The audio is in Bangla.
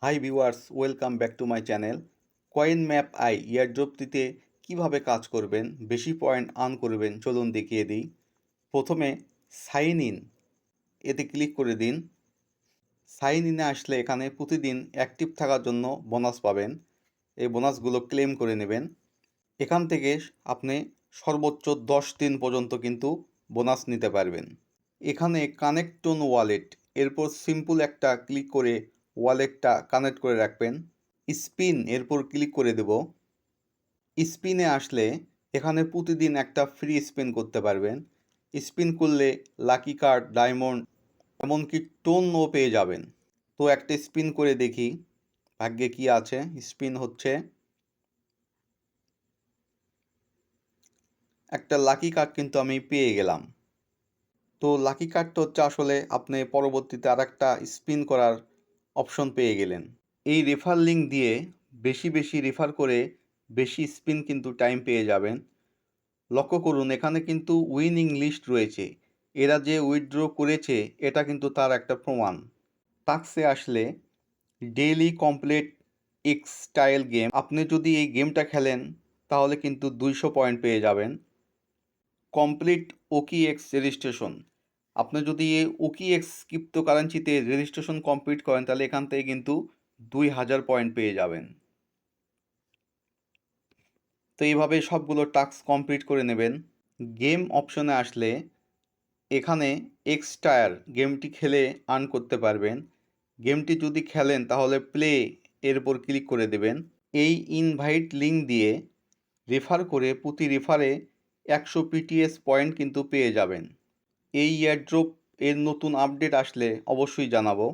High viewers, welcome back to my channel. Coin map AI ইয়ারড্রপটিতে কিভাবে কাজ করবেন, বেশি পয়েন্ট আর্ন করবেন, চলুন দেখিয়ে দিই। প্রথমে সাইন ইন এতে ক্লিক করে দিন। সাইন ইনে আসলে এখানে প্রতিদিন অ্যাক্টিভ থাকার জন্য বোনাস পাবেন। এই বোনাসগুলো ক্লেম করে নেবেন। এখান থেকে আপনি সর্বোচ্চ 10 দিন পর্যন্ত কিন্তু বোনাস নিতে পারবেন। এখানে কানেক্ট অন ওয়ালেট, এরপর সিম্পল একটা ক্লিক করে ওয়ালেটটা কানেক্ট করে রাখবেন। স্পিন এরপর ক্লিক করে দেব। স্পিনে আসলে এখানে প্রতিদিন একটা ফ্রি স্পিন করতে পারবেন। স্পিন করলে লাকি কার্ড, ডায়মন্ড, এমনকি টোনও পেয়ে যাবেন। তো একটা স্পিন করে দেখি ভাগ্যে কি আছে। স্পিন হচ্ছে, একটা লাকি কার্ড কিন্তু আমি পেয়ে গেলাম। তো লাকি কার্ডটা হচ্ছে আসলে আপনি পরবর্তীতে আর একটা স্পিন করার অপশন পেয়ে গেলেন। এই রেফার লিঙ্ক দিয়ে বেশি বেশি রেফার করে বেশি স্পিন কিন্তু টাইম পেয়ে যাবেন। লক্ষ্য করুন এখানে কিন্তু উইনিং লিস্ট রয়েছে। এরা যে উইথড্র করেছে এটা কিন্তু তার একটা প্রমাণ। টাস্কে আসলে daily complete x style game, আপনি যদি এই গেমটা খেলেন তাহলে কিন্তু 200 পয়েন্ট পেয়ে যাবেন। কমপ্লিট ওকি এক্স রেজিস্ট্রেশন, আপনি যদি এই ওকি এক্স ক্রিপ্টোকারেন্সিতে রেজিস্ট্রেশন কমপ্লিট করেন তাহলে এখান থেকে কিন্তু 2000 পয়েন্ট পেয়ে যাবেন। তো এইভাবে সবগুলো টাস্ক কমপ্লিট করে নেবেন। গেম অপশনে আসলে এখানে এক্সটায়ার গেমটি খেলে আর্ন করতে পারবেন। গেমটি যদি খেলেন তাহলে প্লে এর উপর ক্লিক করে দেবেন। এই ইনভাইট লিঙ্ক দিয়ে রেফার করে প্রতি রেফারে 100 পিটিএস পয়েন্ট কিন্তু পেয়ে যাবেন। এই এয়ারড্রপ এর নতুন আপডেট আসলে অবশ্যই জানাবো।